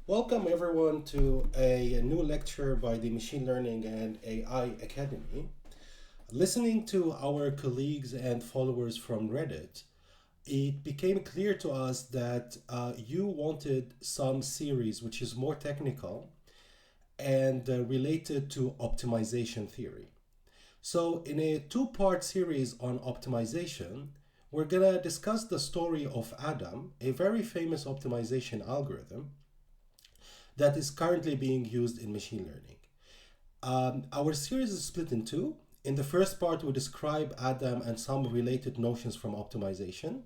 Welcome everyone to a new lecture by the Machine Learning and AI Academy. Listening to our colleagues and followers from Reddit, it became clear to us that you wanted some series which is more technical and related to optimization theory. So, in a two-part series on optimization, we're gonna discuss the story of Adam, a very famous optimization algorithm that is currently being used in machine learning. Our series is split in two. In the first part, we describe Adam and some related notions from optimization,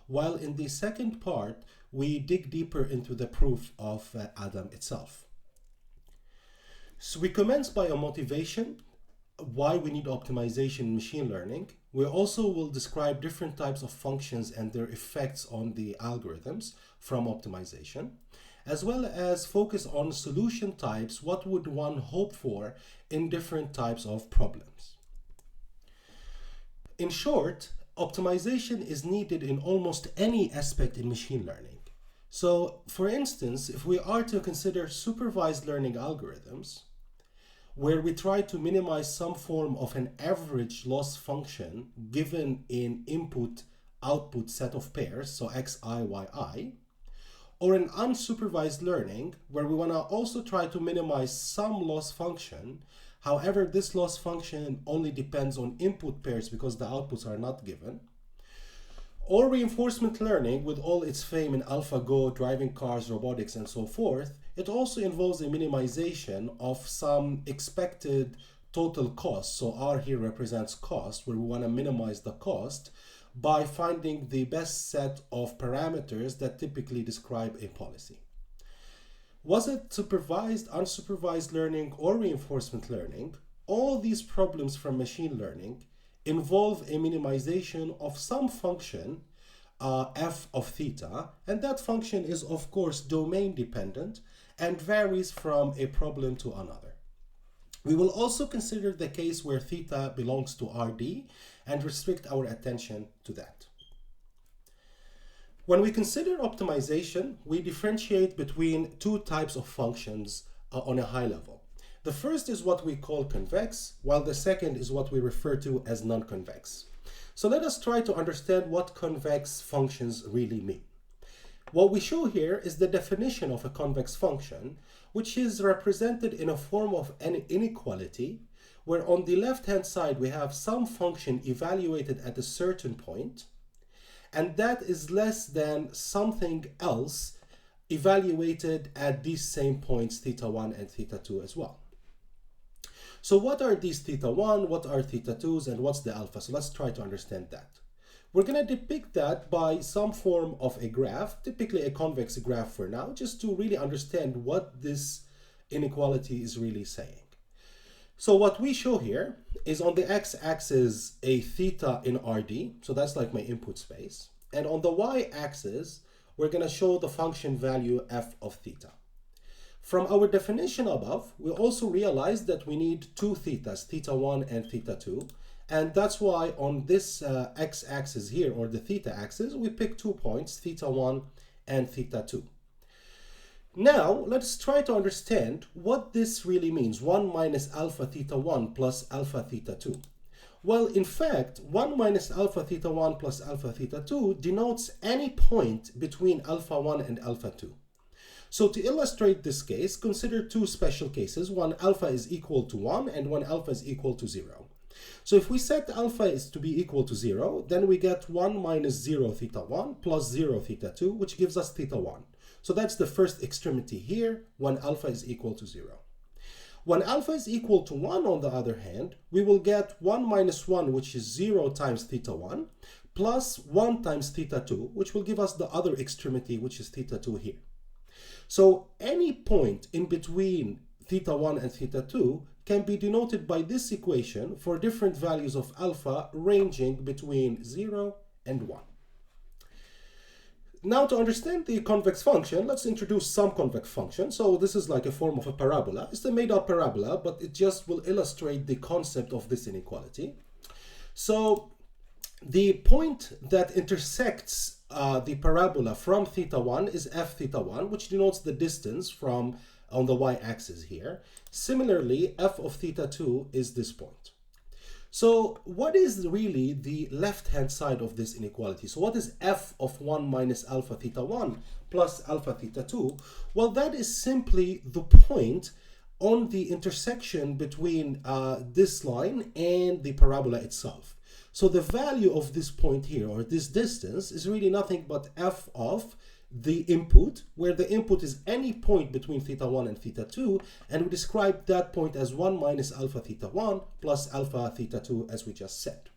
while in the second part, we dig deeper into the proof of Adam itself. So we commence by a motivation, why we need optimization in machine learning. We also will describe different types of functions and their effects on the algorithms from optimization, as well as focus on solution types, what would one hope for in different types of problems. In short, optimization is needed in almost any aspect in machine learning. So, for instance, if we are to consider supervised learning algorithms, where we try to minimize some form of an average loss function given in input-output set of pairs, so xi, yi, or an unsupervised learning where we want to also try to minimize some loss function. However, this loss function only depends on input pairs because the outputs are not given. Or reinforcement learning with all its fame in AlphaGo, driving cars, robotics, and so forth. It also involves a minimization of some expected total cost. So R here represents cost, where we want to minimize the cost by finding the best set of parameters that typically describe a policy. Was it supervised, unsupervised learning, or reinforcement learning? All these problems from machine learning involve a minimization of some function, f of theta, and that function is of course domain dependent and varies from a problem to another. We will also consider the case where theta belongs to Rd and restrict our attention to that. When we consider optimization, we differentiate between two types of functions on a high level. The first is what we call convex, while the second is what we refer to as non-convex. So let us try to understand what convex functions really mean. What we show here is the definition of a convex function, which is represented in a form of an inequality, where on the left-hand side we have some function evaluated at a certain point, and that is less than something else evaluated at these same points, theta 1 and theta 2 as well. So what are these theta 1, what are theta 2s, and what's the alpha? So let's try to understand that. We're going to depict that by some form of a graph, typically a convex graph for now, just to really understand what this inequality is really saying. So what we show here is on the x-axis a theta in Rd, so that's like my input space. And on the y-axis, we're going to show the function value f of theta. From our definition above, we also realize that we need two thetas, theta 1 and theta 2. And that's why on this x-axis here, or the theta axis, we pick 2 points, theta 1 and theta 2. Now, let's try to understand what this really means, 1 minus alpha theta 1 plus alpha theta 2. Well, in fact, 1 minus alpha theta 1 plus alpha theta 2 denotes any point between alpha 1 and alpha 2. So to illustrate this case, consider two special cases, when alpha is equal to 1 and when alpha is equal to 0. So if we set alpha is to be equal to 0, then we get 1 minus 0 theta 1 plus 0 theta 2, which gives us theta 1. So that's the first extremity here when alpha is equal to 0. When alpha is equal to 1, on the other hand, we will get 1 minus 1, which is 0 times theta 1, plus 1 times theta 2, which will give us the other extremity, which is theta 2 here. So any point in between theta 1 and theta 2 can be denoted by this equation for different values of alpha ranging between 0 and 1. Now, to understand the convex function, let's introduce some convex function. So this is like a form of a parabola. It's a made-up parabola, but it just will illustrate the concept of this inequality. So the point that intersects the parabola from theta 1 is f theta 1, which denotes the distance from on the y-axis here. Similarly, f of theta 2 is this point. So what is really the left-hand side of this inequality? So what is f of 1 minus alpha theta 1 plus alpha theta 2? Well, that is simply the point on the intersection between this line and the parabola itself. So the value of this point here, or this distance, is really nothing but f of the input, where the input is any point between theta 1 and theta 2, and we describe that point as 1 minus alpha theta 1 plus alpha theta 2, as we just said.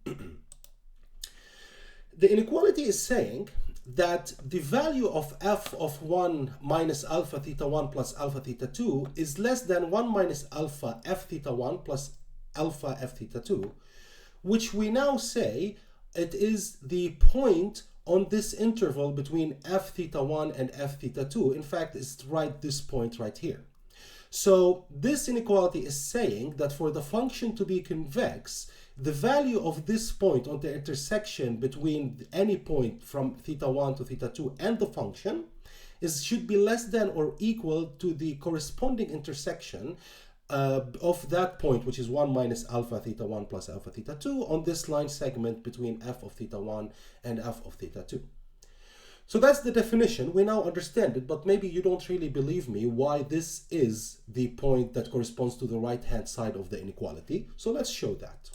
The inequality is saying that the value of f of 1 minus alpha theta 1 plus alpha theta 2 is less than 1 minus alpha f theta 1 plus alpha f theta 2, which we now say it is the point on this interval between f theta 1 and f theta 2. In fact, it's right this point right here. So this inequality is saying that for the function to be convex, the value of this point on the intersection between any point from theta 1 to theta 2 and the function should be less than or equal to the corresponding intersection of that point, which is 1 minus alpha theta 1 plus alpha theta 2 on this line segment between f of theta 1 and f of theta 2. So that's the definition. We now understand it, but maybe you don't really believe me why this is the point that corresponds to the right-hand side of the inequality. So let's show that.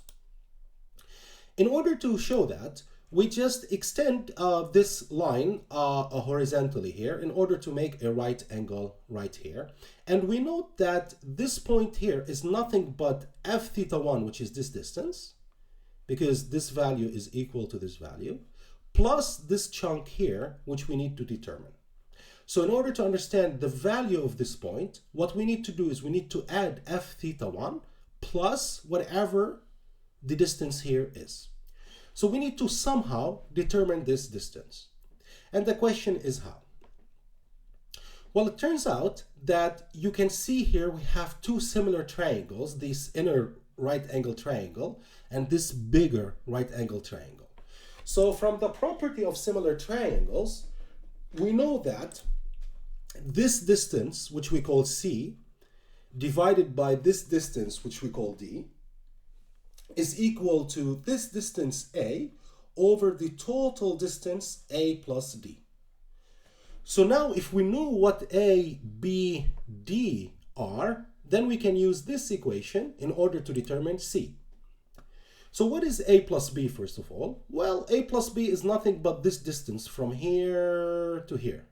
In order to show that, we just extend this line horizontally here in order to make a right angle right here. And we note that this point here is nothing but f theta 1, which is this distance, because this value is equal to this value, plus this chunk here, which we need to determine. So in order to understand the value of this point, what we need to do is we need to add f theta 1 plus whatever the distance here is. So we need to somehow determine this distance. And the question is how? Well, it turns out that you can see here we have two similar triangles, this inner right angle triangle and this bigger right angle triangle. So from the property of similar triangles, we know that this distance, which we call C, divided by this distance, which we call D, is equal to this distance A over the total distance A plus D. So now if we know what A, B, D are, then we can use this equation in order to determine C. So what is A plus B first of all? Well, A plus B is nothing but this distance from here to here,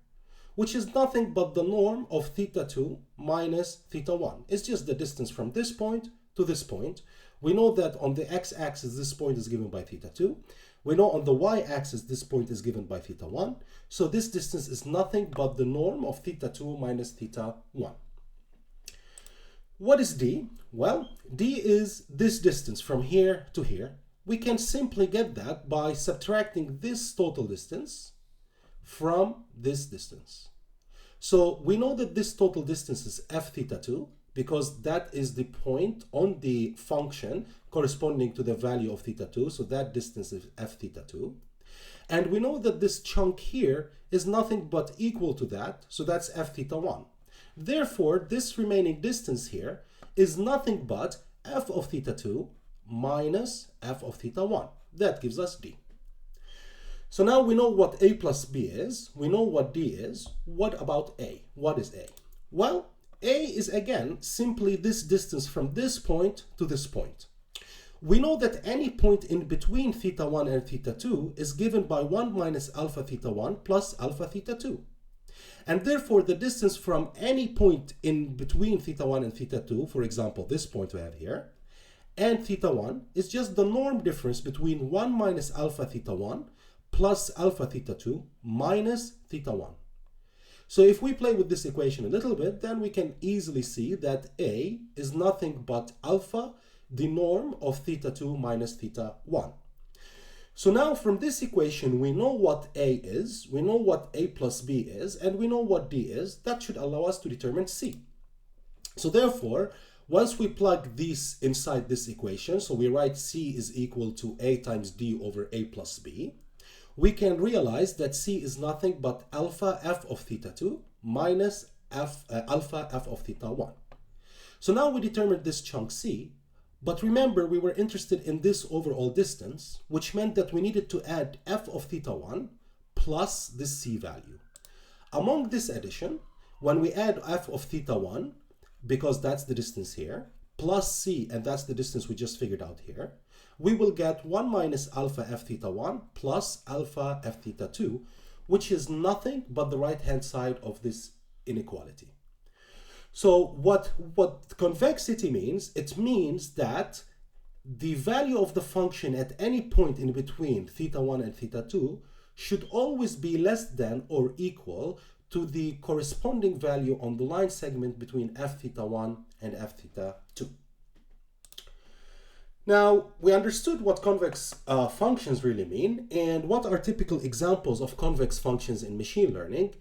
which is nothing but the norm of theta 2 minus theta 1. It's just the distance from this point to this point. We know that on the x-axis this point is given by theta 2. We know on the y-axis this point is given by theta 1. So this distance is nothing but the norm of theta 2 minus theta 1. What is D? Well, D is this distance from here to here. We can simply get that by subtracting this total distance from this distance. So we know that this total distance is f theta 2, because that is the point on the function corresponding to the value of theta 2. So that distance is f theta 2. And we know that this chunk here is nothing but equal to that. So that's f theta 1. Therefore, this remaining distance here is nothing but f of theta 2 minus f of theta 1. That gives us D. So now we know what A plus B is. We know what D is. What about A? What is A? Well, A is again simply this distance from this point to this point. We know that any point in between theta 1 and theta 2 is given by 1 minus alpha theta 1 plus alpha theta 2. And therefore the distance from any point in between theta 1 and theta 2, for example this point we have here, and theta 1 is just the norm difference between 1 minus alpha theta 1 plus alpha theta 2 minus theta 1. So if we play with this equation a little bit, then we can easily see that A is nothing but alpha, the norm of theta 2 minus theta 1. So now from this equation, we know what A is, we know what A plus B is, and we know what D is. That should allow us to determine C. So therefore, once we plug these inside this equation, so we write C is equal to A times D over A plus B, we can realize that C is nothing but alpha f of theta 2 minus alpha f of theta 1. So now we determined this chunk C, but remember we were interested in this overall distance, which meant that we needed to add f of theta 1 plus this C value. Among this addition, when we add f of theta 1, because that's the distance here, plus C, and that's the distance we just figured out here, we will get 1 minus alpha f theta 1 plus alpha f theta 2, which is nothing but the right-hand side of this inequality. So what convexity means, it means that the value of the function at any point in between theta 1 and theta 2 should always be less than or equal to the corresponding value on the line segment between f theta 1 and f theta 2. Now, we understood what convex functions really mean and what are typical examples of convex functions in machine learning.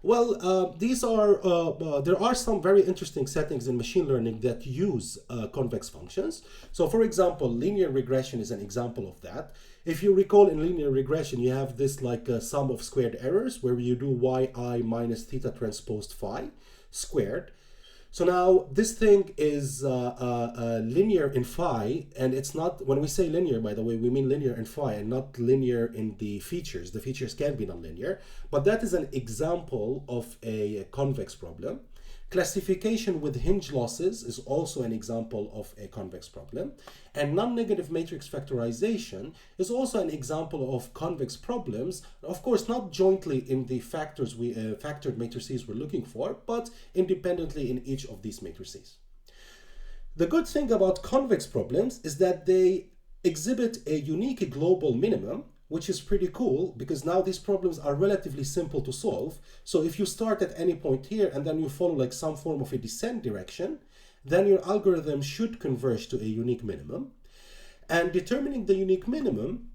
Well, there are some very interesting settings in machine learning that use convex functions. So for example, linear regression is an example of that. If you recall, in linear regression, you have this like sum of squared errors where you do yi minus theta transposed phi squared. So now this thing is linear in phi, and it's not, when we say linear, by the way, we mean linear in phi and not linear in the features. The features can be nonlinear, but that is an example of a convex problem. Classification with hinge losses is also an example of a convex problem. And non-negative matrix factorization is also an example of convex problems. Of course, not jointly in the factored matrices we're looking for, but independently in each of these matrices. The good thing about convex problems is that they exhibit a unique global minimum, which is pretty cool because now these problems are relatively simple to solve. So if you start at any point here and then you follow like some form of a descent direction, then your algorithm should converge to a unique minimum. And determining the unique minimum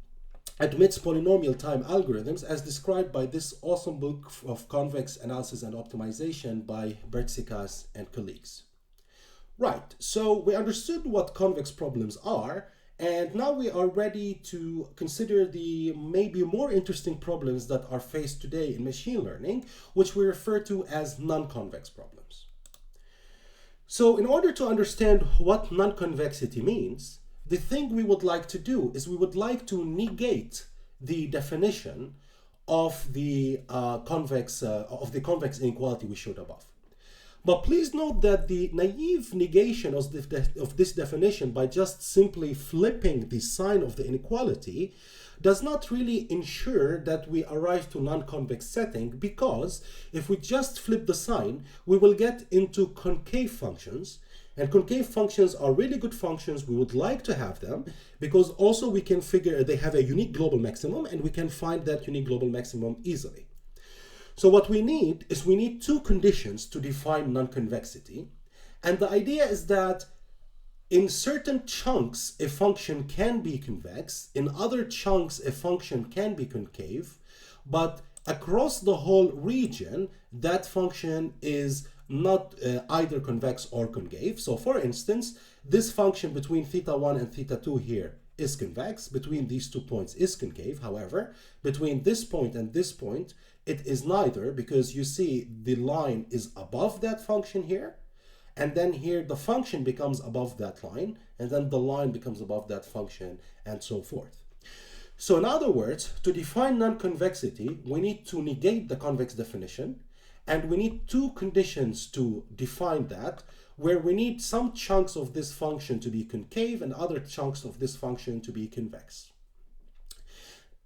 admits polynomial time algorithms as described by this awesome book of convex analysis and optimization by Bertsikas and colleagues. Right, so we understood what convex problems are, and now we are ready to consider the maybe more interesting problems that are faced today in machine learning, which we refer to as non-convex problems. So in order to understand what non-convexity means, the thing we would like to do is we would like to negate the definition of the convex inequality we showed above. But please note that the naive negation of this definition by just simply flipping the sign of the inequality does not really ensure that we arrive to non-convex setting, because if we just flip the sign, we will get into concave functions. And concave functions are really good functions. We would like to have them because also we can figure they have a unique global maximum and we can find that unique global maximum easily. So what we need is two conditions to define non-convexity. And the idea is that in certain chunks, a function can be convex. In other chunks, a function can be concave. But across the whole region, that function is not either convex or concave. So for instance, this function between theta 1 and theta 2 here is convex. Between these 2 points is concave. However, between this point and this point, it is neither, because you see the line is above that function here, and then here the function becomes above that line, and then the line becomes above that function, and so forth. So in other words, to define non-convexity, we need to negate the convex definition, and we need two conditions to define that, where we need some chunks of this function to be concave and other chunks of this function to be convex.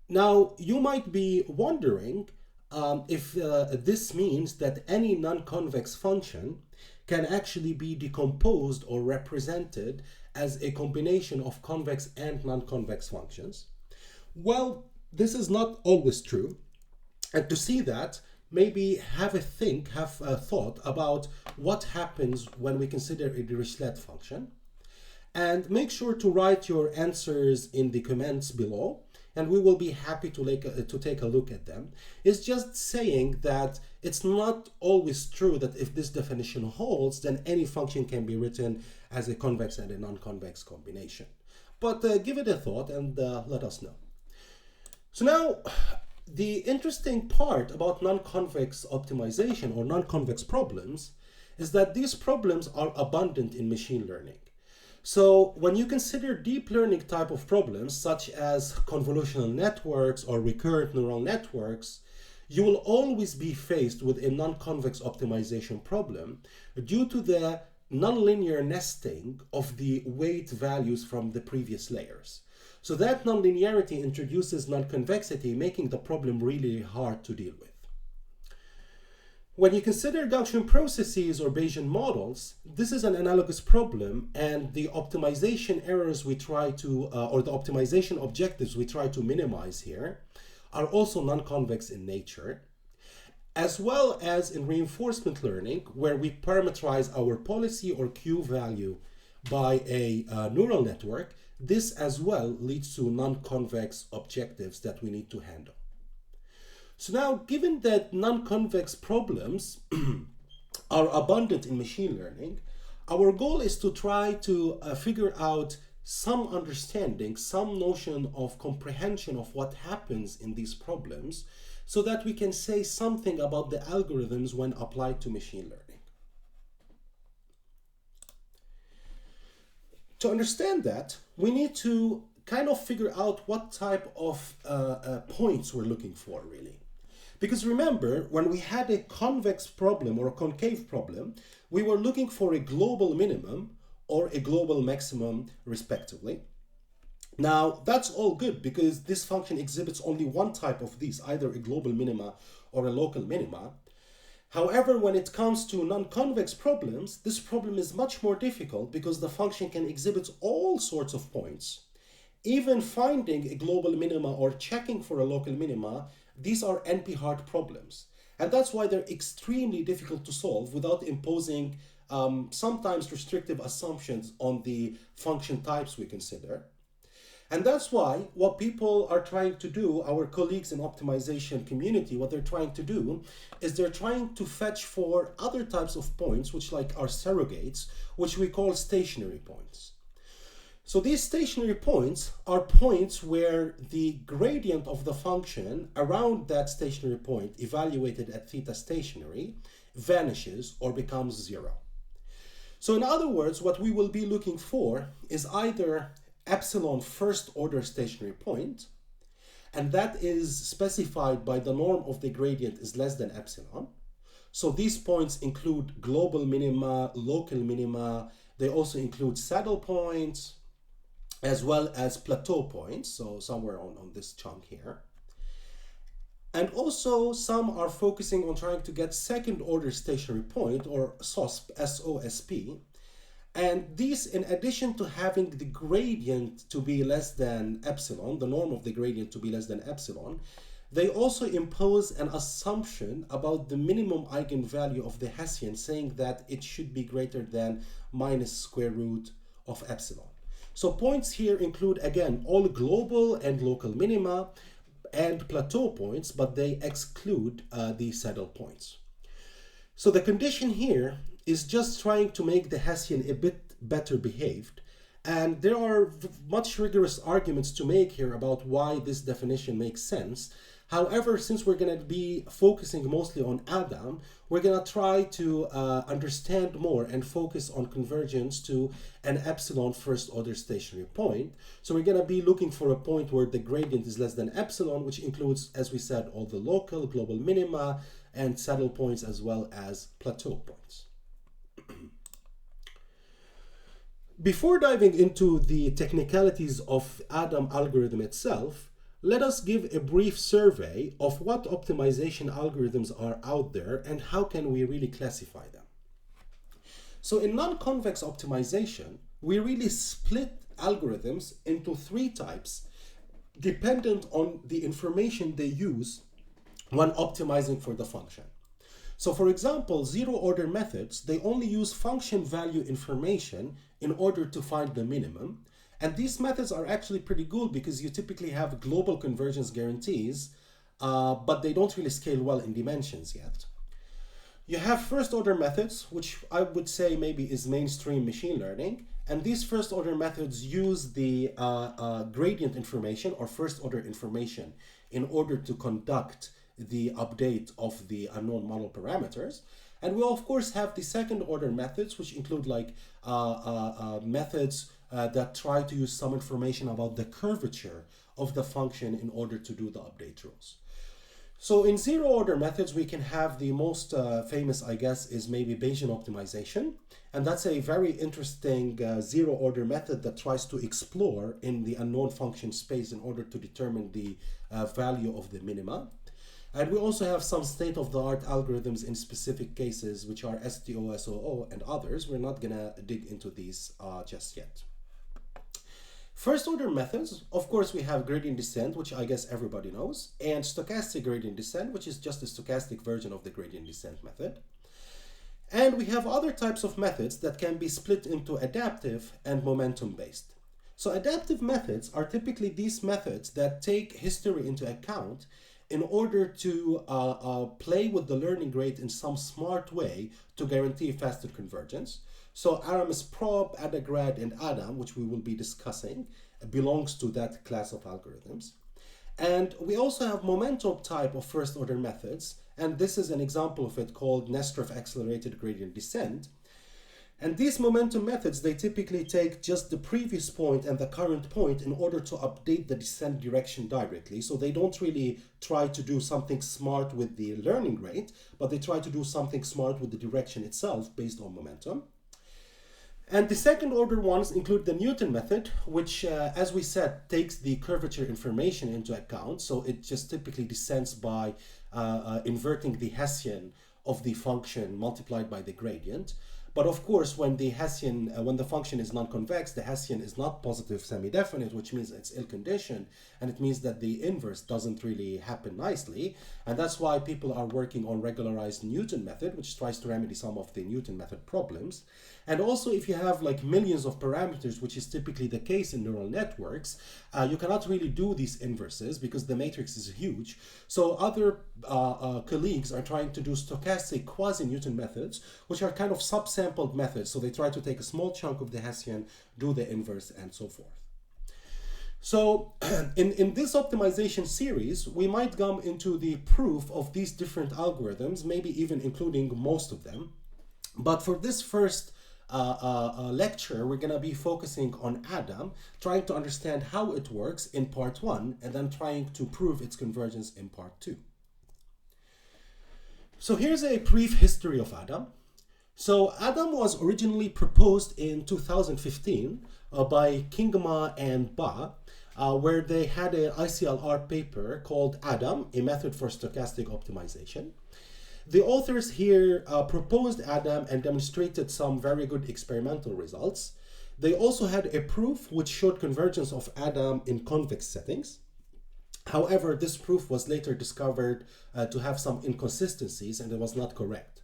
Now, you might be wondering if this means that any non-convex function can actually be decomposed or represented as a combination of convex and non-convex functions. Well, this is not always true. And to see that, maybe have a thought about what happens when we consider a Dirichlet function. And make sure to write your answers in the comments below, and we will be happy to take a look at them. It's just saying that it's not always true that if this definition holds, then any function can be written as a convex and a non-convex combination. But give it a thought and let us know. So now, the interesting part about non-convex optimization or non-convex problems is that these problems are abundant in machine learning. So when you consider deep learning type of problems, such as convolutional networks or recurrent neural networks, you will always be faced with a non-convex optimization problem due to the nonlinear nesting of the weight values from the previous layers. So that nonlinearity introduces non-convexity, making the problem really hard to deal with. When you consider Gaussian processes or Bayesian models, this is an analogous problem, and the optimization errors we try to, or the optimization objectives we try to minimize here, are also non-convex in nature, as well as in reinforcement learning, where we parameterize our policy or Q value by a neural network. This as well leads to non-convex objectives that we need to handle. So now, given that non-convex problems are abundant in machine learning, our goal is to try to figure out some understanding, some notion of comprehension of what happens in these problems so that we can say something about the algorithms when applied to machine learning. To understand that, we need to kind of figure out what type of points we're looking for, really. Because remember, when we had a convex problem or a concave problem, we were looking for a global minimum or a global maximum, respectively. Now, that's all good because this function exhibits only one type of these, either a global minima or a local minima. However, when it comes to non-convex problems, this problem is much more difficult because the function can exhibit all sorts of points. Even finding a global minima or checking for a local minima, these are NP-hard problems. And that's why they're extremely difficult to solve without imposing sometimes restrictive assumptions on the function types we consider. And that's why what people are trying to do, our colleagues in optimization community, what they're trying to do is they're trying to fetch for other types of points, which like are surrogates, which we call stationary points. So these stationary points are points where the gradient of the function around that stationary point evaluated at theta stationary vanishes or becomes zero. So in other words, what we will be looking for is either epsilon first order stationary point, and that is specified by the norm of the gradient is less than epsilon. So these points include global minima, local minima, they also include saddle points, as well as plateau points, so somewhere on this chunk here. And also some are focusing on trying to get second order stationary point, or SOSP, SOSP. And these, in addition to having the gradient to be less than epsilon, the norm of the gradient to be less than epsilon, they also impose an assumption about the minimum eigenvalue of the Hessian, saying that it should be greater than minus square root of epsilon. So points here include, again, all global and local minima and plateau points, but they exclude the saddle points. So the condition here is just trying to make the Hessian a bit better behaved. And there are much rigorous arguments to make here about why this definition makes sense. However, since we're going to be focusing mostly on Adam, we're going to try to understand more and focus on convergence to an epsilon first order stationary point. So we're going to be looking for a point where the gradient is less than epsilon, which includes, as we said, all the local, global minima, and saddle points, as well as plateau points. Before diving into the technicalities of Adam algorithm itself, let us give a brief survey of what optimization algorithms are out there and how can we really classify them. So in non-convex optimization, we really split algorithms into three types dependent on the information they use when optimizing for the function. So for example, zero-order methods, they only use function value information in order to find the minimum. And these methods are actually pretty good because you typically have global convergence guarantees, but they don't really scale well in dimensions yet. You have first-order methods, which I would say maybe is mainstream machine learning. And these first-order methods use the gradient information or first-order information in order to conduct the update of the unknown model parameters. And we of course have the second order methods, which include like methods that try to use some information about the curvature of the function in order to do the update rules. So in zero order methods, we can have the most famous, I guess, is maybe Bayesian optimization. And that's a very interesting zero order method that tries to explore in the unknown function space in order to determine the value of the minima. And we also have some state-of-the-art algorithms in specific cases, which are STO, SOO, and others. We're not gonna dig into these just yet. First order methods, of course, we have gradient descent, which I guess everybody knows, and stochastic gradient descent, which is just a stochastic version of the gradient descent method. And we have other types of methods that can be split into adaptive and momentum-based. So adaptive methods are typically these methods that take history into account in order to play with the learning rate in some smart way to guarantee faster convergence. So Aramis probe, AdaGrad, and Adam, which we will be discussing, belongs to that class of algorithms. And we also have momentum type of first order methods, and this is an example of it called Nesterov accelerated gradient descent. And these momentum methods, they typically take just the previous point and the current point in order to update the descent direction directly. So they don't really try to do something smart with the learning rate, but they try to do something smart with the direction itself based on momentum. And the second order ones include the Newton method, which, as we said, takes the curvature information into account. So it just typically descends by inverting the Hessian of the function multiplied by the gradient. But of course, when the Hessian, when the function is non-convex, the Hessian is not positive semi-definite, which means it's ill-conditioned, and it means that the inverse doesn't really happen nicely. And that's why people are working on regularized Newton method, which tries to remedy some of the Newton method problems. And also, if you have like millions of parameters, which is typically the case in neural networks, you cannot really do these inverses because the matrix is huge. So other colleagues are trying to do stochastic quasi-Newton methods, which are kind of subsampled methods. So they try to take a small chunk of the Hessian, do the inverse, and so forth. So in this optimization series, we might come into the proof of these different algorithms, maybe even including most of them. But for this first lecture, we're going to be focusing on Adam, trying to understand how it works in part 1, and then trying to prove its convergence in part 2. So here's a brief history of Adam. So Adam was originally proposed in 2015 by Kingma and Ba, where they had an ICLR paper called Adam, a method for stochastic optimization. The authors here proposed Adam and demonstrated some very good experimental results. They also had a proof which showed convergence of Adam in convex settings. However, this proof was later discovered to have some inconsistencies and it was not correct.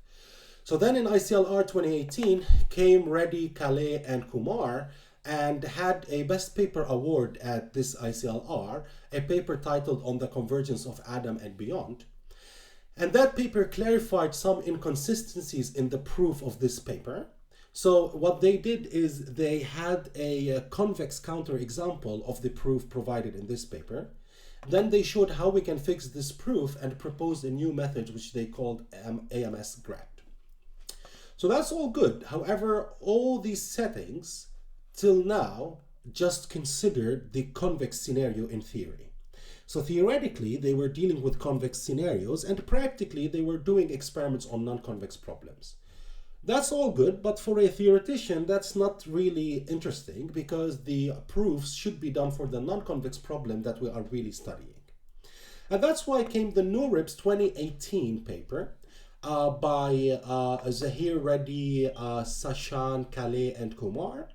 So then in ICLR 2018 came Reddy, Calais, and Kumar and had a best paper award at this ICLR, a paper titled On the Convergence of Adam and Beyond. And that paper clarified some inconsistencies in the proof of this paper. So what they did is they had a convex counterexample of the proof provided in this paper. Then they showed how we can fix this proof and proposed a new method which they called AMS-GRAD. So that's all good. However, all these settings till now just considered the convex scenario in theory. So theoretically, they were dealing with convex scenarios, and practically they were doing experiments on non-convex problems. That's all good, but for a theoretician, that's not really interesting because the proofs should be done for the non-convex problem that we are really studying. And that's why came the NeurIPS 2018 paper by Zahir, Reddy, Sashan, Calais, and Kumar.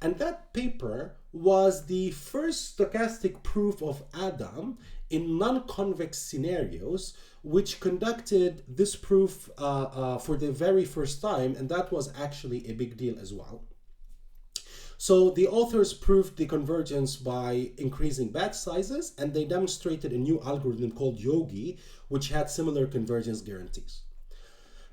And that paper was the first stochastic proof of Adam in non-convex scenarios, which conducted this proof for the very first time, and that was actually a big deal as well. So the authors proved the convergence by increasing batch sizes, and they demonstrated a new algorithm called Yogi, which had similar convergence guarantees.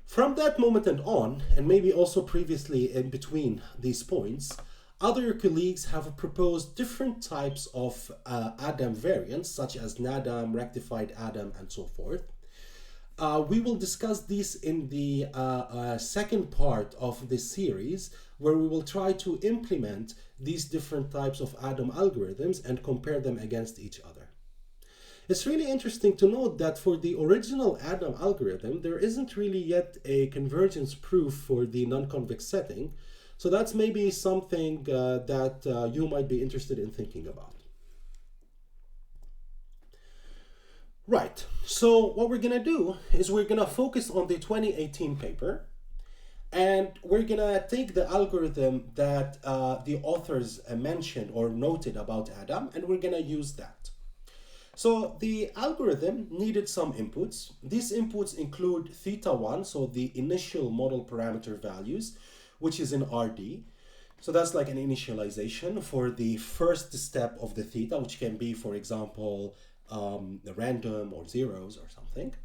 From that moment and on, and maybe also previously in between these points, Other colleagues have proposed different types of Adam variants, such as NADAM, rectified Adam, and so forth. We will discuss these in the second part of this series, where we will try to implement these different types of Adam algorithms and compare them against each other. It's really interesting to note that for the original Adam algorithm, there isn't really yet a convergence proof for the non-convex setting. So that's maybe something that you might be interested in thinking about. Right, so what we're gonna do is we're gonna focus on the 2018 paper, and we're gonna take the algorithm that the authors mentioned or noted about Adam, and we're gonna use that. So the algorithm needed some inputs. These inputs include theta1, so the initial model parameter values, which is in RD. So that's like an initialization for the first step of the theta, which can be, for example, random or zeros or something.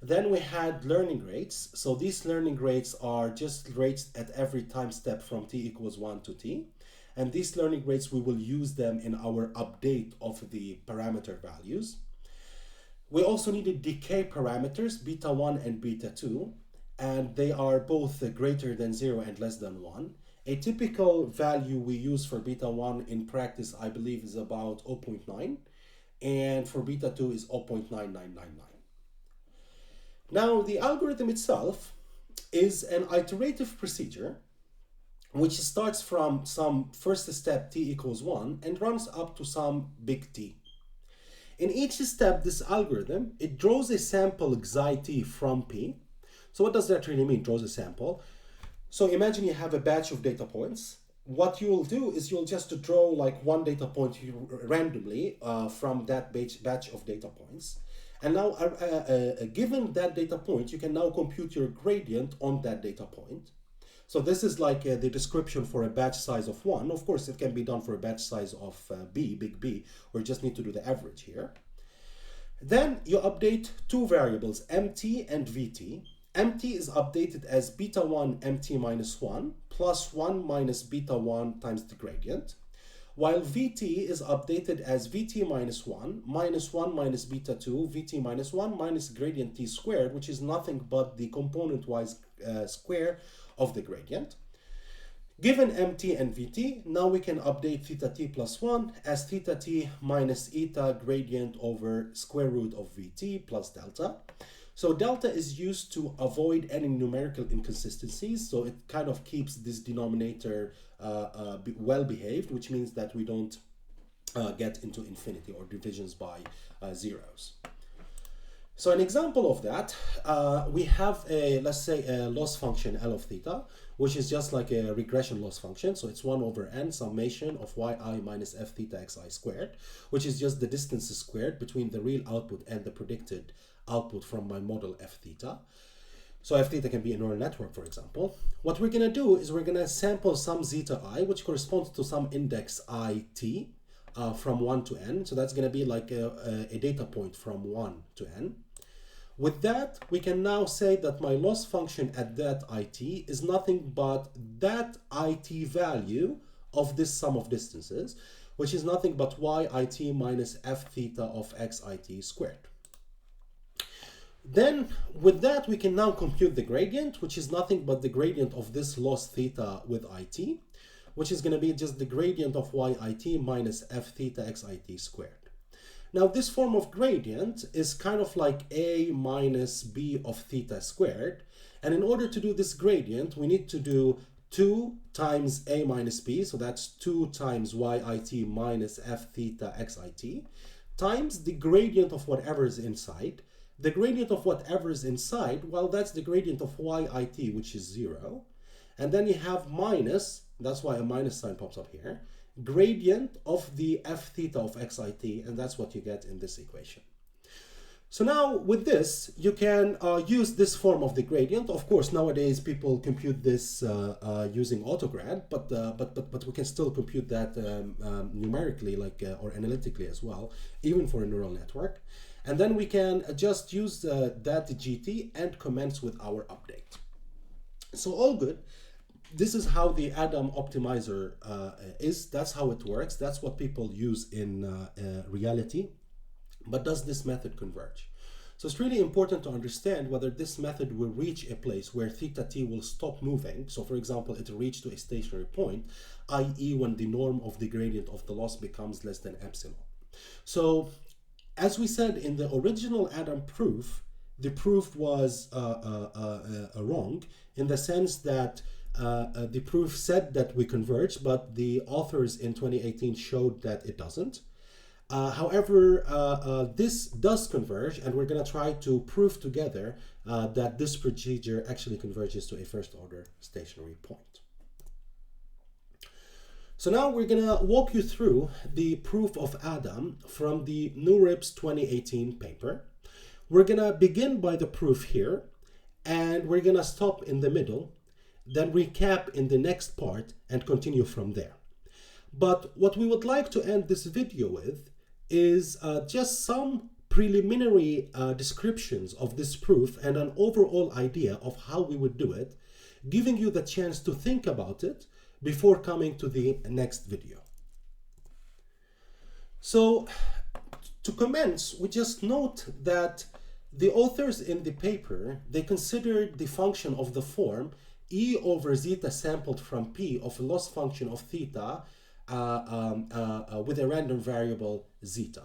Then we had learning rates. So these learning rates are just rates at every time step from t equals 1 to t. And these learning rates, we will use them in our update of the parameter values. We also needed decay parameters, beta 1 and beta 2, and they are both greater than 0 and less than 1. A typical value we use for beta 1 in practice, I believe, is about 0.9, and for beta 2 is 0.9999. Now, the algorithm itself is an iterative procedure which starts from some first step t equals 1 and runs up to some big T. In each step, this algorithm, it draws a sample xi t from P. So what does that really mean, draws a sample? So imagine you have a batch of data points. What you'll do is you'll just draw like one data point randomly from that batch of data points. And now, given that data point, you can now compute your gradient on that data point. So this is like the description for a batch size of 1. Of course, it can be done for a batch size of B, big B. We just need to do the average here. Then you update two variables, mt and vt. Mt is updated as beta 1 mt minus 1 plus 1 minus beta 1 times the gradient, while vt is updated as vt minus 1 minus beta 2 vt minus 1 minus gradient t squared, which is nothing but the component-wise square of the gradient. Given mt and vt, now we can update theta t plus 1 as theta t minus eta gradient over square root of vt plus delta. So delta is used to avoid any numerical inconsistencies, so it kind of keeps this denominator well behaved, which means that we don't get into infinity or divisions by zeros. So an example of that, we have a, let's say, a loss function L of theta, which is just like a regression loss function. So it's 1 over n summation of yi minus f theta xi squared, which is just the distance squared between the real output and the predicted output from my model f theta. So f theta can be a neural network, for example. What we're going to do is we're going to sample some zeta I, which corresponds to some index it from 1 to n. So that's going to be like a data point from 1 to n. With that, we can now say that my loss function at that it is nothing but that it value of this sum of distances, which is nothing but yit minus f theta of xit squared. Then, with that, we can now compute the gradient, which is nothing but the gradient of this loss theta with it, which is going to be just the gradient of yit minus f theta xit squared. Now, this form of gradient is kind of like a minus b of theta squared. And in order to do this gradient, we need to do 2 times a minus b, so that's 2 times yit minus f theta xit, times the gradient of whatever is inside. The gradient of whatever is inside, well, that's the gradient of yit, which is 0. And then you have minus, that's why a minus sign pops up here, gradient of the f theta of xit, and that's what you get in this equation. So now with this, you can use this form of the gradient. Of course, nowadays people compute this using autograd, but we can still compute that numerically, like or analytically as well, even for a neural network. And then we can just use that GT and commence with our update. So all good. this is how the Adam optimizer is. That's how it works. That's what people use in reality. But does this method converge? So it's really important to understand whether this method will reach a place where theta t will stop moving. So for example, it will reach to a stationary point, i.e. when the norm of the gradient of the loss becomes less than epsilon. So as we said in the original Adam proof, the proof was wrong in the sense that the proof said that we converge, but the authors in 2018 showed that it doesn't. However, this does converge, and we're going to try to prove together that this procedure actually converges to a first order stationary point. So now we're going to walk you through the proof of Adam from the NeurIPS 2018 paper. We're going to begin by the proof here, and we're going to stop in the middle, then recap in the next part, and continue from there. But what we would like to end this video with is just some preliminary descriptions of this proof and an overall idea of how we would do it, giving you the chance to think about it before coming to the next video. So to commence, we just note that the authors in the paper, they considered the function of the form E over zeta sampled from P of a loss function of theta with a random variable zeta.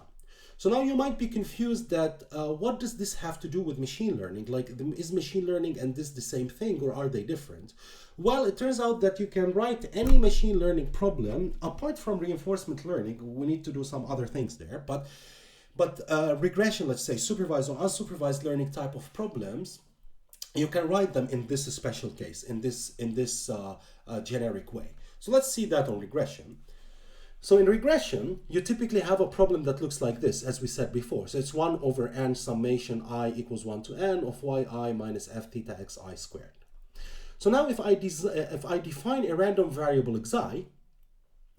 So now you might be confused that what does this have to do with machine learning? Like, is machine learning and this the same thing, or are they different? Well, it turns out that you can write any machine learning problem apart from reinforcement learning. We need to do some other things there, but regression, let's say supervised or unsupervised learning type of problems, you can write them in this special case, in this generic way. So let's see that on regression. So in regression, you typically have a problem that looks like this, as we said before. So it's 1 over n summation I equals 1 to n of yi minus f theta xi squared. So now if I define a random variable xi,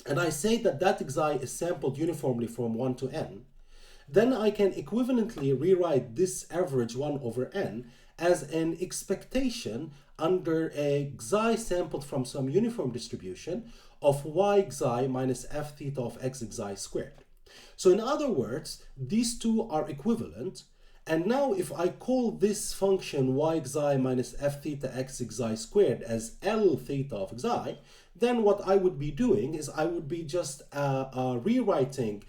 and I say that that xi is sampled uniformly from 1 to n, then I can equivalently rewrite this average 1 over n as an expectation under a xi sampled from some uniform distribution of y xi minus f theta of x xi squared. So in other words, these two are equivalent. And now if I call this function y xi minus f theta x xi squared as L theta of xi, then what I would be doing is I would be just rewriting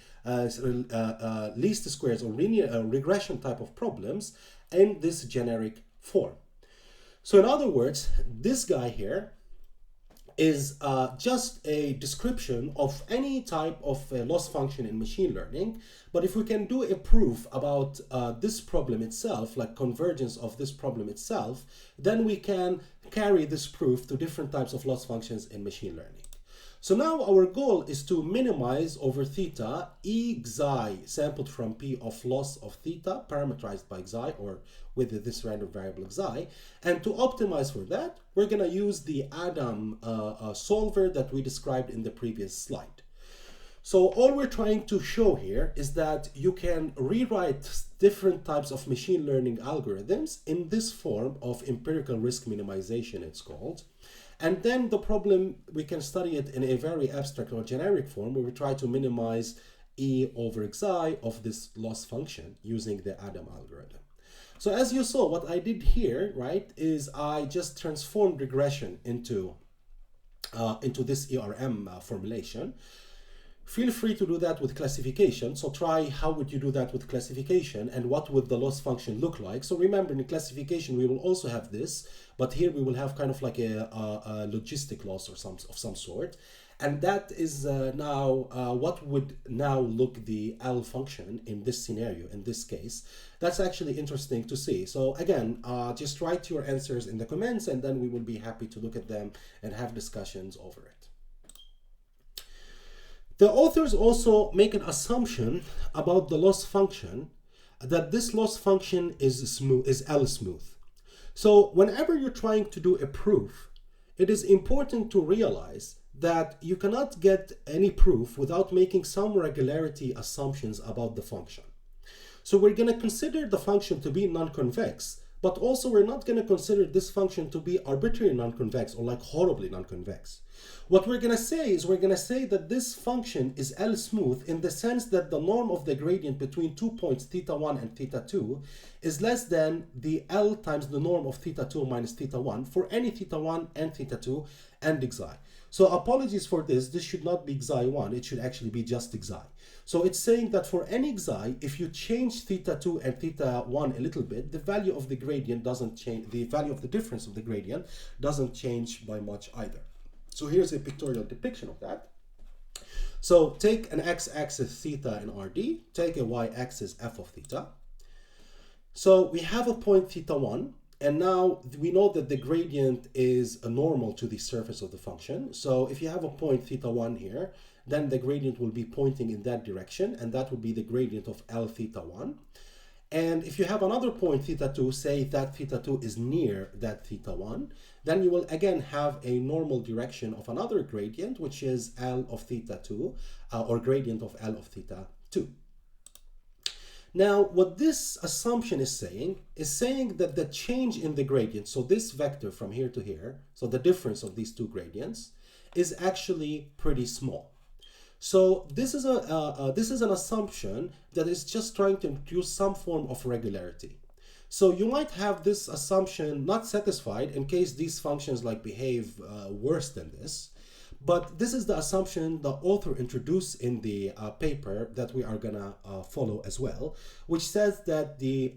least squares or linear regression type of problems in this generic form. So in other words, this guy here is just a description of any type of loss function in machine learning. But if we can do a proof about this problem itself, like convergence of this problem itself, then we can carry this proof to different types of loss functions in machine learning. So now our goal is to minimize over theta E xi sampled from P of loss of theta parameterized by xi, or with this random variable xi. And to optimize for that, we're going to use the Adam solver that we described in the previous slide. So all we're trying to show here is that you can rewrite different types of machine learning algorithms in this form of empirical risk minimization, it's called. And then the problem, we can study it in a very abstract or generic form where we try to minimize E over xi of this loss function using the Adam algorithm. So as you saw, what I did here, right, is I just transformed regression into this ERM formulation. Feel free to do that with classification. So try how would you do that with classification and what would the loss function look like. So remember, in classification we will also have this, but here we will have kind of like a logistic loss or of some sort. And that is now what would now look the L function in this scenario, in this case. That's actually interesting to see. So again, just write your answers in the comments and then we will be happy to look at them and have discussions over it. The authors also make an assumption about the loss function, that this loss function is L smooth. So whenever you're trying to do a proof, it is important to realize that you cannot get any proof without making some regularity assumptions about the function. So we're going to consider the function to be non-convex, but also we're not going to consider this function to be arbitrarily non-convex or like horribly non-convex. What we're going to say is we're going to say that this function is L-smooth in the sense that the norm of the gradient between 2 points θ1 and θ2 is less than the L times the norm of θ2 minus θ1 for any θ1 and θ2 and xi. So apologies for this. This should not be xi1. It should actually be just xi. So it's saying that for any xi, if you change θ2 and θ1 a little bit, the value of the gradient doesn't change. The value of the difference of the gradient doesn't change by much either. So here's a pictorial depiction of that. So take an x-axis theta in RD, take a y-axis f of theta. So we have a point θ1, and now we know that the gradient is normal to the surface of the function. So if you have a point θ1 here, then the gradient will be pointing in that direction, and that would be the gradient of L θ1. And if you have another point θ2, say that θ2 is near that θ1, then you will again have a normal direction of another gradient, which is L of θ2, or gradient of L of θ2. Now, what this assumption is saying that the change in the gradient, so this vector from here to here, so the difference of these two gradients, is actually pretty small. So this is an assumption that is just trying to introduce some form of regularity. So you might have this assumption not satisfied in case these functions like behave worse than this. But this is the assumption the author introduced in the paper that we are gonna follow as well, which says that the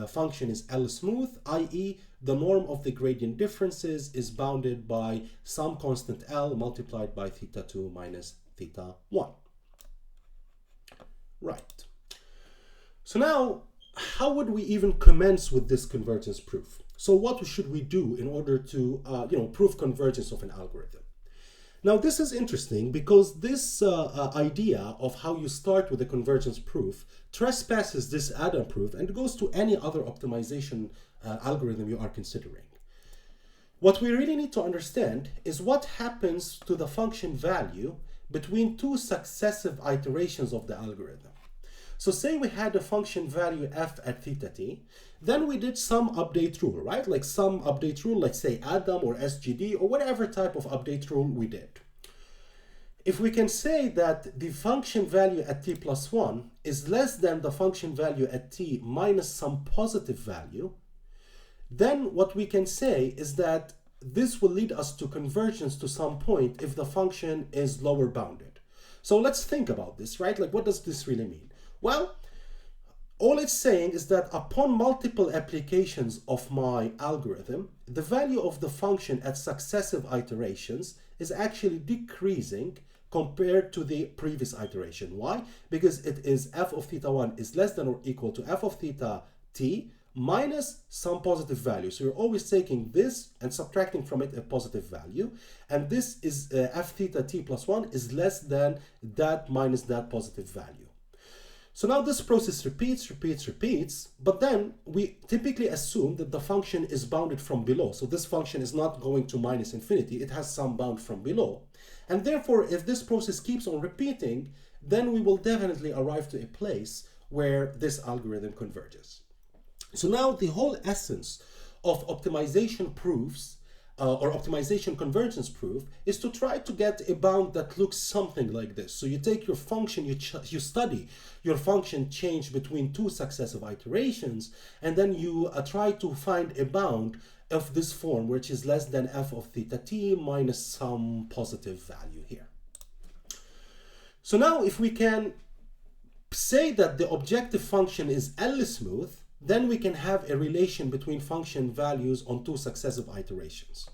function is L-smooth, i.e. the norm of the gradient differences is bounded by some constant L multiplied by θ2 minus θ1. Right. So now, how would we even commence with this convergence proof? So what should we do in order to prove convergence of an algorithm? Now this is interesting because this idea of how you start with a convergence proof trespasses this Adam proof and goes to any other optimization algorithm you are considering. What we really need to understand is what happens to the function value between two successive iterations of the algorithm. So say we had a function value f at theta t, then we did some update rule, right? Like some update rule, let's say Adam or SGD or whatever type of update rule we did. If we can say that the function value at t plus 1 is less than the function value at t minus some positive value, then what we can say is that this will lead us to convergence to some point if the function is lower bounded. So let's think about this, right? Like what does this really mean? Well, all it's saying is that upon multiple applications of my algorithm, the value of the function at successive iterations is actually decreasing compared to the previous iteration. Why? Because it is f of θ1 is less than or equal to f of theta t minus some positive value. So you're always taking this and subtracting from it a positive value. And this is f theta t plus 1 is less than that minus that positive value. So now this process repeats, but then we typically assume that the function is bounded from below. So this function is not going to minus infinity, it has some bound from below. And therefore, if this process keeps on repeating, then we will definitely arrive to a place where this algorithm converges. So now the whole essence of optimization proofs or optimization convergence proof is to try to get a bound that looks something like this. So you take your function, you study your function change between two successive iterations, and then you try to find a bound of this form, which is less than f of theta t minus some positive value here. So now if we can say that the objective function is L-smooth, then we can have a relation between function values on two successive iterations.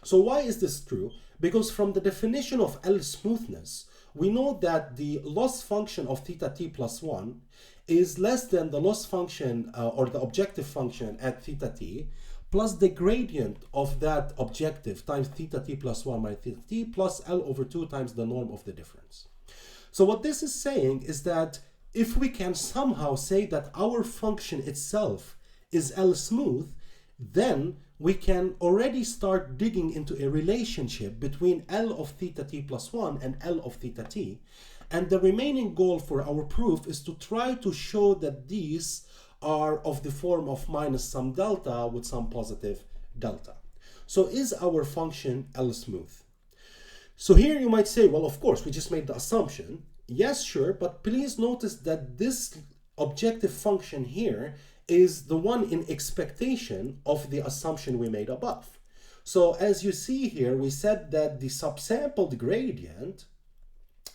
So why is this true? Because from the definition of L-smoothness, we know that the loss function of theta t plus 1 is less than the loss function or the objective function at theta t plus the gradient of that objective times theta t plus 1 minus theta t plus L over 2 times the norm of the difference. So what this is saying is that if we can somehow say that our function itself is L-smooth, then we can already start digging into a relationship between L of theta t plus 1 and L of theta t. And the remaining goal for our proof is to try to show that these are of the form of minus some delta with some positive delta. So is our function L smooth? So here you might say, well, of course, we just made the assumption. Yes, sure, but please notice that this objective function here is the one in expectation of the assumption we made above. So as you see here, we said that the subsampled gradient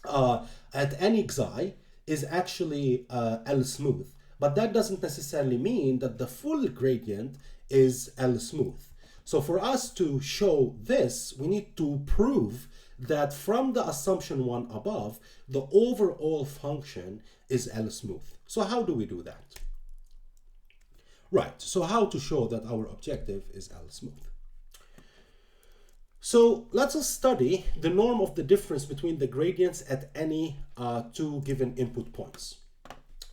at any xi is actually L smooth, but that doesn't necessarily mean that the full gradient is L smooth. So for us to show this, we need to prove that from the assumption one above, the overall function is L smooth. So how do we do that? Right, so how to show that our objective is L smooth? So let us study the norm of the difference between the gradients at any two given input points.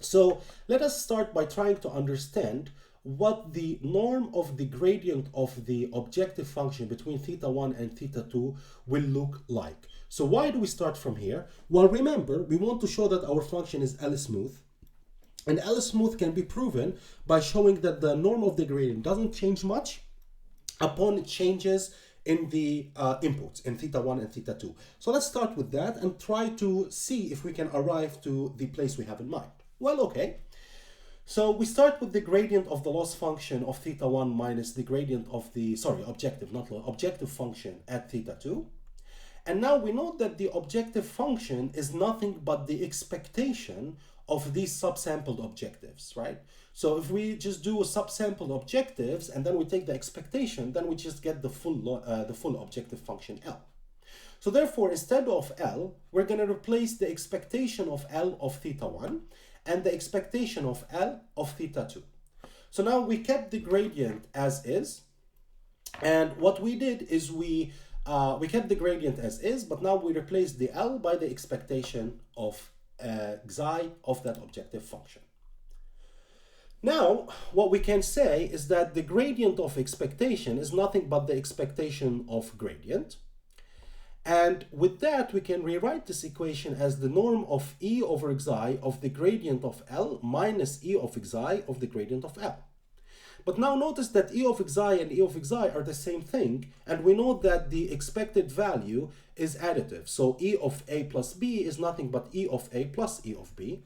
So let us start by trying to understand what the norm of the gradient of the objective function between theta 1 and theta 2 will look like. So why do we start from here? Well, remember, we want to show that our function is L smooth. And L smooth can be proven by showing that the norm of the gradient doesn't change much upon changes in the inputs in theta 1 and theta 2. So let's start with that and try to see if we can arrive to the place we have in mind. Well, okay. So we start with the gradient of the loss function of theta 1 minus the gradient of the, objective function at theta 2. And now we know that the objective function is nothing but the expectation of these subsampled objectives, right? So if we just do subsampled objectives and then we take the expectation, then we just get the full objective function L. So therefore, instead of L, we're going to replace the expectation of L of theta 1 and the expectation of L of theta 2. So now we kept the gradient as is, and what we did is we kept the gradient as is, but now we replaced the L by the expectation of xi of that objective function. Now, what we can say is that the gradient of expectation is nothing but the expectation of gradient. And with that, we can rewrite this equation as the norm of E over xi of the gradient of L minus E of xi of the gradient of L. But now notice that E of xi and E of xi are the same thing, and we know that the expected value is additive. So E of A plus B is nothing but E of A plus E of B.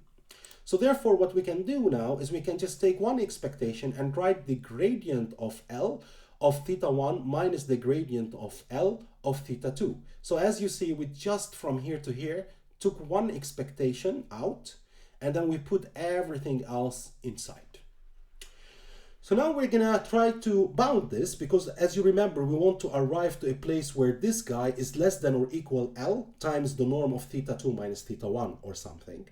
So therefore, what we can do now is we can just take one expectation and write the gradient of L of theta 1 minus the gradient of L of theta 2. So as you see, we just from here to here took one expectation out, and then we put everything else inside. So now we're gonna try to bound this, because as you remember, we want to arrive to a place where this guy is less than or equal L times the norm of theta 2 minus theta 1 or something.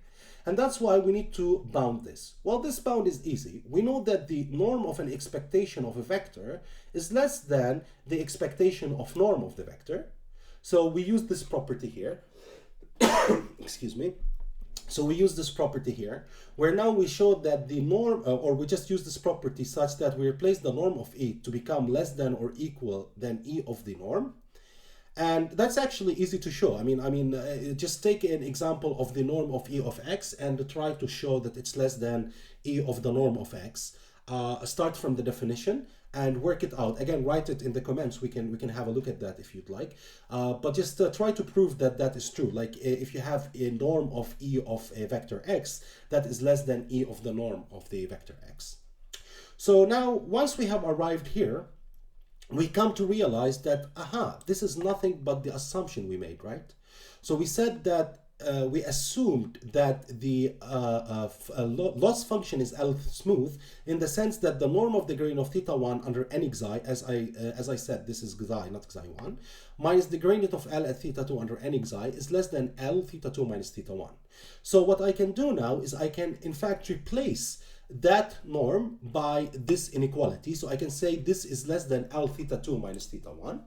And that's why we need to bound this. Well, this bound is easy. We know that the norm of an expectation of a vector is less than the expectation of norm of the vector. So we use this property here. Excuse me. So we use this property here, where now we show that the norm, or we just use this property such that we replace the norm of E to become less than or equal than E of the norm. And that's actually easy to show. Just take an example of the norm of E of x and try to show that it's less than E of the norm of x. Start from the definition and work it out. Again, write it in the comments. We can have a look at that if you'd like. But just try to prove that that is true. Like if you have a norm of E of a vector x, that is less than E of the norm of the vector x. So now, once we have arrived here, we come to realize that, this is nothing but the assumption we made, right? So we said that we assumed that the loss function is L smooth in the sense that the norm of the gradient of theta 1 under any xi, as I said, this is xi, not xi1, minus the gradient of L at theta 2 under any xi is less than L theta 2 minus theta 1. So what I can do now is I can in fact replace that norm by this inequality. So I can say this is less than L theta 2 minus theta 1,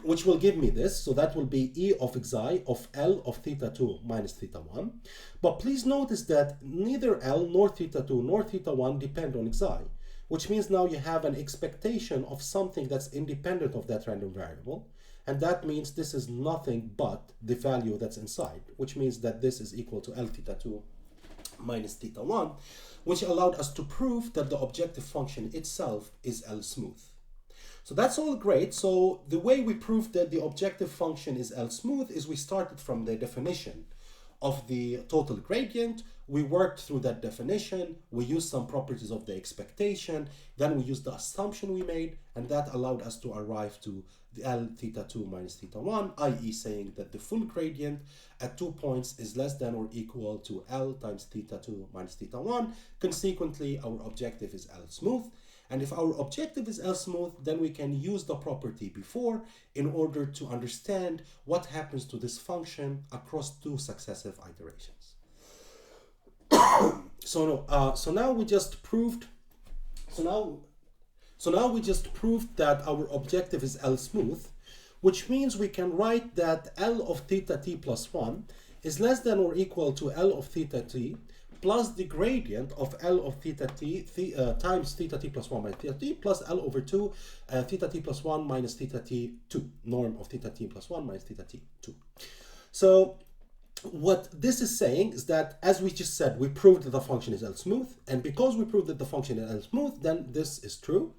which will give me this. So that will be E of xi of L of theta 2 minus theta 1. But please notice that neither L nor theta 2 nor theta 1 depend on xi, which means now you have an expectation of something that's independent of that random variable. And that means this is nothing but the value that's inside, which means that this is equal to L theta 2 minus theta 1, which allowed us to prove that the objective function itself is L smooth. So that's all great. So the way we proved that the objective function is L smooth is we started from the definition of the total gradient. We worked through that definition. We used some properties of the expectation. Then we used the assumption we made, and that allowed us to arrive to the L theta 2 minus theta 1, i.e. saying that the full gradient at 2 points is less than or equal to L times theta 2 minus theta 1. Consequently, our objective is L smooth. And if our objective is L smooth, then we can use the property before in order to understand what happens to this function across 2 successive iterations. So now we just proved that our objective is L smooth, which means we can write that L of theta t plus 1 is less than or equal to L of theta t plus the gradient of L of theta t times theta t plus 1 minus theta t plus L over 2 theta t plus 1 minus theta t 2, norm of theta t plus 1 minus theta t 2. So what this is saying is that, as we just said, we proved that the function is L smooth, and because we proved that the function is L smooth, then this is true.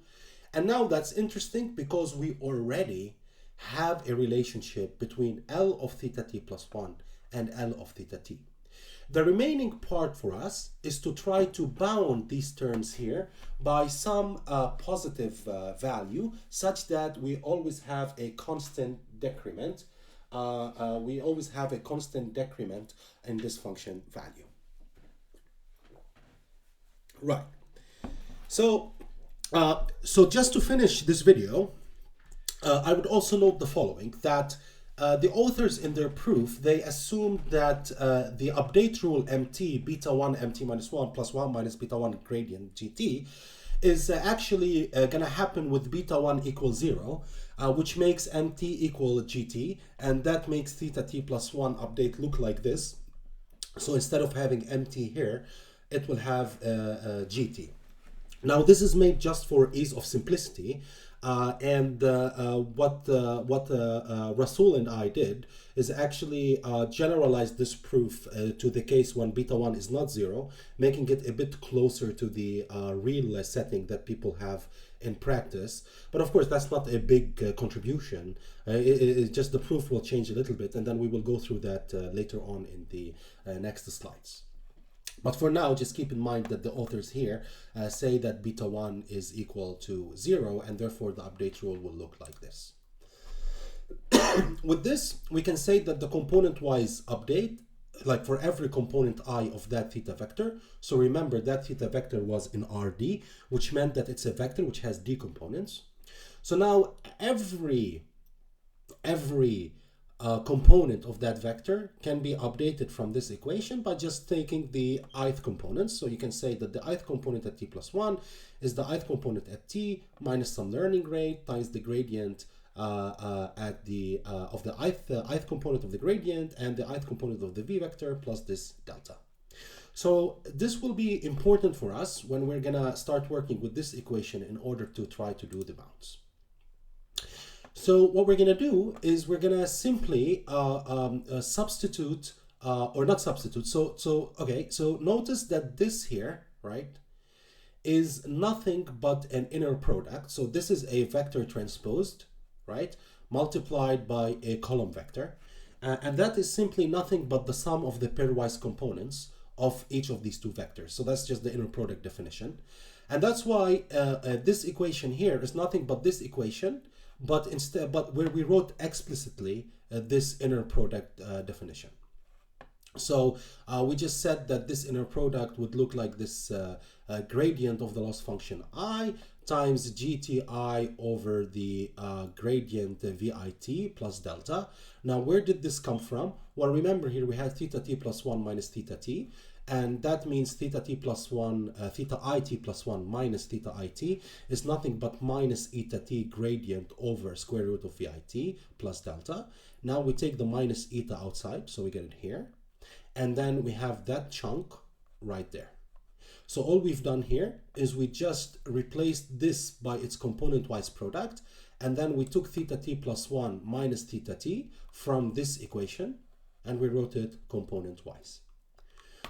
And now that's interesting because we already have a relationship between L of theta t plus 1 and L of theta t. The remaining part for us is to try to bound these terms here by some positive value, such that we always have a constant decrement. We always have a constant decrement in this function value. Right. So just to finish this video, I would also note the following, that the authors in their proof, they assumed that the update rule MT, beta 1 MT minus 1 plus 1 minus beta 1 gradient GT is actually going to happen with beta 1 equals 0, which makes MT equal GT, and that makes theta t plus 1 update look like this. So instead of having MT here, it will have GT. Now this is made just for ease of simplicity. What Rasul and I did is actually generalize this proof to the case when beta 1 is not 0, making it a bit closer to the real setting that people have in practice. But of course, that's not a big contribution. It's just the proof will change a little bit, and then we will go through that later on in the next slides. But for now, just keep in mind that the authors here say that beta 1 is equal to 0, and therefore the update rule will look like this. With this, we can say that the component-wise update, like for every component I of that theta vector, so remember that theta vector was in RD, which meant that it's a vector which has D components. So now every component of that vector can be updated from this equation by just taking the ith components. So you can say that the ith component at t plus 1 is the ith component at t minus some learning rate times the gradient of the ith component of the gradient and the ith component of the v vector plus this delta. So this will be important for us when we're gonna start working with this equation in order to try to do the bounds. So what we're going to do is we're going to simply substitute, or not substitute. So notice that this here, right, is nothing but an inner product. So this is a vector transposed, right, multiplied by a column vector. And that is simply nothing but the sum of the pairwise components of each of these two vectors. So that's just the inner product definition. And that's why this equation here is nothing but this equation, but where we wrote explicitly this inner product definition. So we just said that this inner product would look like this gradient of the loss function I times GTI over the gradient VIT plus delta. Now, where did this come from? Well, remember here we had theta t plus 1 minus theta t. And that means theta t plus 1, theta it plus 1 minus theta it is nothing but minus eta t gradient over square root of vit plus delta. Now we take the minus eta outside, so we get it here. And then we have that chunk right there. So all we've done here is we just replaced this by its component-wise product. And then we took theta t plus 1 minus theta t from this equation, and we wrote it component-wise.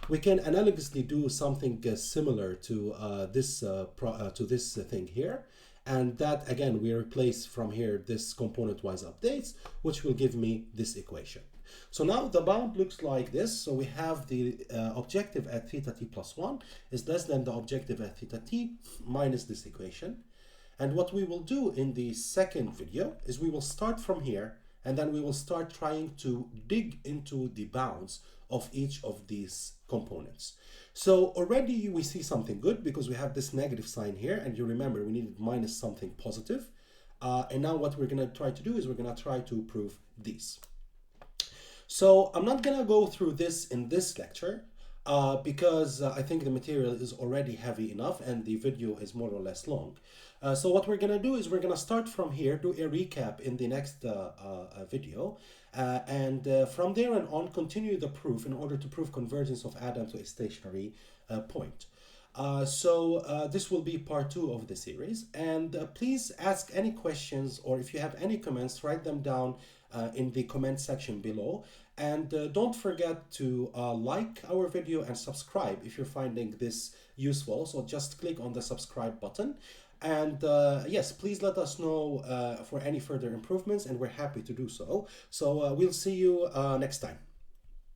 we can analogously do something similar to this thing here. And that, again, we replace from here this component-wise updates, which will give me this equation. So now the bound looks like this. So we have the objective at theta t plus 1 is less than the objective at theta t minus this equation. And what we will do in the second video is we will start from here, and then we will start trying to dig into the bounds of each of these components. So already we see something good because we have this negative sign here, and you remember we needed minus something positive. And now what we're going to try to do is we're going to try to prove these. So I'm not going to go through this in this lecture because I think the material is already heavy enough and the video is more or less long. So what we're going to do is we're going to start from here, do a recap in the next video, and from there and on continue the proof in order to prove convergence of Adam to a stationary point. So this will be part 2 of the series, and please ask any questions, or if you have any comments, write them down in the comment section below. And don't forget to like our video and subscribe if you're finding this useful. So just click on the subscribe button. And yes, please let us know for any further improvements, and we're happy to do so. So we'll see you next time.